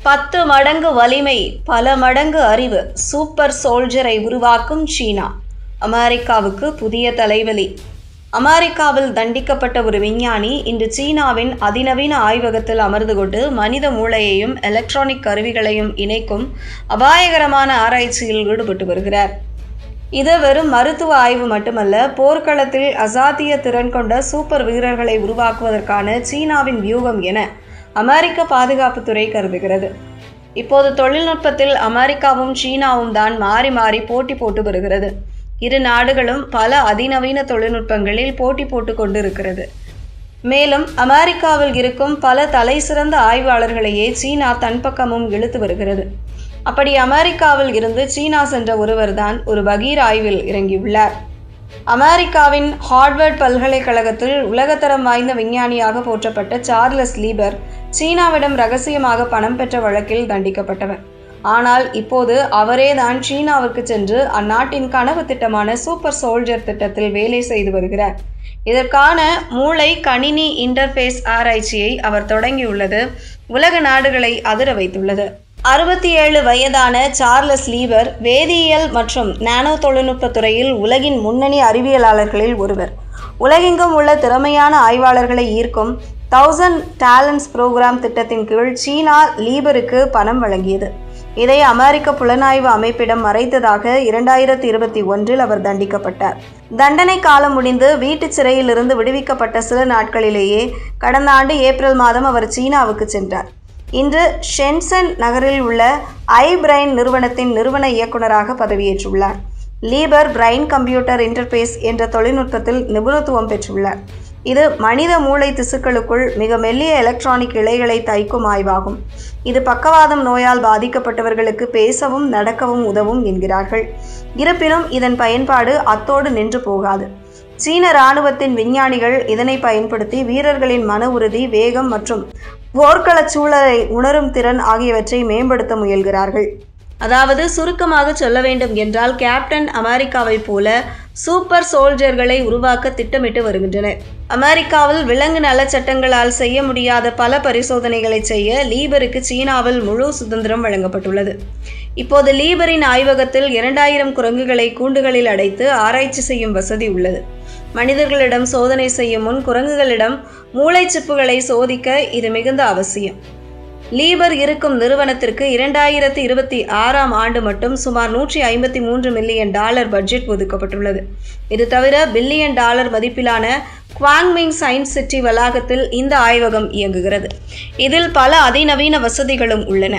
10 மடங்கு வலிமை, பல மடங்கு அறிவு, சூப்பர் சோல்ஜரை உருவாக்கும் சீனா. அமெரிக்காவுக்கு புதிய தலைவலி. அமெரிக்காவில் தண்டிக்கப்பட்ட ஒரு விஞ்ஞானி இன்று சீனாவின் அதிநவீன ஆய்வகத்தில் அமர்ந்து கொண்டு மனித மூளையையும் எலக்ட்ரானிக் கருவிகளையும் இணைக்கும் அபாயகரமான ஆராய்ச்சியில் ஈடுபட்டு வருகிறார். இது வெறும் மருத்துவ ஆய்வு மட்டுமல்ல, போர்க்களத்தில் அசாத்திய திறன் கொண்ட சூப்பர் வீரர்களை உருவாக்குவதற்கான சீனாவின் வியூகம் என அமெரிக்க பாதுகாப்புத்துறை கருதுகிறது. இப்போது தொழில்நுட்பத்தில் அமெரிக்காவும் சீனாவும் தான் மாறி மாறி போட்டி போட்டு வருகிறது. இரு நாடுகளும் பல அதிநவீன தொழில்நுட்பங்களில் போட்டி போட்டு கொண்டிருக்கிறது. மேலும் அமெரிக்காவில் இருக்கும் பல தலை சிறந்த ஆய்வாளர்களையே சீனா தன் பக்கமும் இழுத்து வருகிறது. அப்படி அமெரிக்காவில் இருந்து சீனா சென்ற ஒருவர் தான் ஒரு பகீர் ஆய்வில் இறங்கியுள்ளார். அமெரிக்காவின் ஹார்வர்ட் பல்கலைக்கழகத்தில் உலகத்தரம் வாய்ந்த விஞ்ஞானியாக போற்றப்பட்ட சார்லஸ் லீபர் சீனாவிடம் ரகசியமாக பணம் பெற்ற வழக்கில் தண்டிக்கப்பட்டவர். ஆனால் இப்போது அவரே தான் சீனாவுக்கு சென்று அந்நாட்டின் கனவு திட்டமான சூப்பர் சோல்ஜர் திட்டத்தில் வேலை செய்து வருகிறார். இதற்கான மூளை கணினி இன்டர்ஃபேஸ் ஆராய்ச்சியை அவர் தொடங்கியுள்ளது உலக நாடுகளை அதிர வைத்துள்ளது. 67 வயதான சார்லஸ் லீபர் வேதியியல் மற்றும் நானோ தொழில்நுட்ப துறையில் உலகின் முன்னணி அறிவியலாளர்களில் ஒருவர். உலகெங்கும் உள்ள திறமையான ஆய்வாளர்களை ஈர்க்கும் 1000 டேலண்ட்ஸ் புரோகிராம் திட்டத்தின் கீழ் சீனா லீபருக்கு பணம் வழங்கியது. இதை அமெரிக்க புலனாய்வு அமைப்பிடம் மறைத்ததாக 2021 அவர் தண்டிக்கப்பட்டார். தண்டனை காலம் முடிந்து வீட்டு சிறையில் இருந்து விடுவிக்கப்பட்ட சில நாட்களிலேயே கடந்த ஆண்டு ஏப்ரல் மாதம் அவர் சீனாவுக்கு சென்றார். இன்று ஷென்சன் நகரில் உள்ள ஐபிரைன் நிறுவனத்தின் நிறுவன இயக்குநராக பதவியேற்றுள்ளார். லீபர் பிரைன் கம்ப்யூட்டர் இன்டர்ஃபேஸ் என்ற தொழில்நுட்பத்தில் நிபுணத்துவம் பெற்றுள்ளார். இது மனித மூளை திசுக்களுக்குள் மிக மெல்லிய எலக்ட்ரானிக் இழைகளை தைக்கும் ஆய்வாகும். இது பக்கவாதம் நோயால் பாதிக்கப்பட்டவர்களுக்கு பேசவும் நடக்கவும் உதவும் என்கிறார்கள். இருப்பினும் இதன் பயன்பாடு அத்தோடு நின்று போகாது. சீன இராணுவத்தின் விஞ்ஞானிகள் இதனை பயன்படுத்தி வீரர்களின் மன உறுதி, வேகம் மற்றும் போர்க்கள சூழலை உணரும் திறன் ஆகியவற்றை மேம்படுத்த முயல்கிறார்கள். அதாவது சுருக்கமாக சொல்ல வேண்டும் என்றால், கேப்டன் அமெரிக்காவை போல சூப்பர் சோல்ஜர்களை உருவாக்க திட்டமிட்டு வருகின்றனர். அமெரிக்காவில் விலங்கு நல சட்டங்களால் செய்ய முடியாத பல பரிசோதனைகளை செய்ய லீபருக்கு சீனாவில் முழு சுதந்திரம் வழங்கப்பட்டுள்ளது. இப்போது லீபரின் ஆய்வகத்தில் 2000 குரங்குகளை கூண்டுகளில் அடைத்து ஆராய்ச்சி செய்யும் வசதி உள்ளது. மனிதர்களிடம் சோதனை செய்யும் முன் குரங்குகளிடம் மூளை சிப்புகளை சோதிக்க இது மிகுந்த அவசியம். லீபர் இருக்கும் நிறுவனத்திற்கு 2026 ஆண்டு மட்டும் சுமார் $153 மில்லியன் பட்ஜெட் ஒதுக்கப்பட்டுள்ளது. இது தவிர $1 பில்லியன் மதிப்பிலான குவாங்மிங் சயின்ஸ் சிட்டி வளாகத்தில் இந்த ஆய்வகம் இயங்குகிறது. இதில் பல அதிநவீன வசதிகளும் உள்ளன.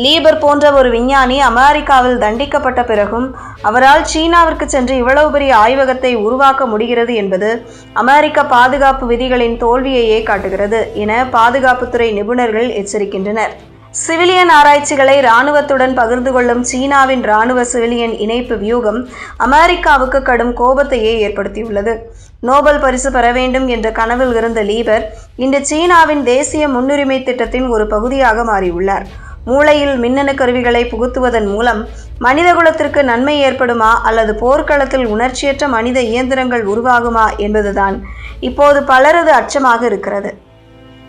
லீபர் போன்ற ஒரு விஞ்ஞானி அமெரிக்காவில் தண்டிக்கப்பட்ட பிறகும் அவரால் சீனாவிற்கு சென்று இவ்வளவு பெரிய ஆய்வகத்தை உருவாக்க முடிகிறது என்பது அமெரிக்க பாதுகாப்பு விதிகளின் தோல்வியையே காட்டுகிறது என பாதுகாப்புத்துறை நிபுணர்கள் எச்சரிக்கின்றனர். சிவிலியன் ஆராய்ச்சிகளை இராணுவத்துடன் பகிர்ந்து கொள்ளும் சீனாவின் இராணுவ சிவிலியன் இணைப்பு வியூகம் அமெரிக்காவுக்கு கடும் கோபத்தையே ஏற்படுத்தியுள்ளது. நோபல் பரிசு பெற வேண்டும் என்ற கனவில் இருந்த லீபர் இன்று சீனாவின் தேசிய முன்னுரிமை திட்டத்தின் ஒரு பகுதியாக மாறியுள்ளார். மூளையில் மின்னணு கருவிகளை புகுத்துவதன் மூலம் மனிதகுலத்திற்கு நன்மை ஏற்படுமா அல்லது போர்க்களத்தில் உணர்ச்சியற்ற மனித இயந்திரங்கள் உருவாகுமா என்பதுதான் இப்போது பலரது அச்சமாக இருக்கிறது.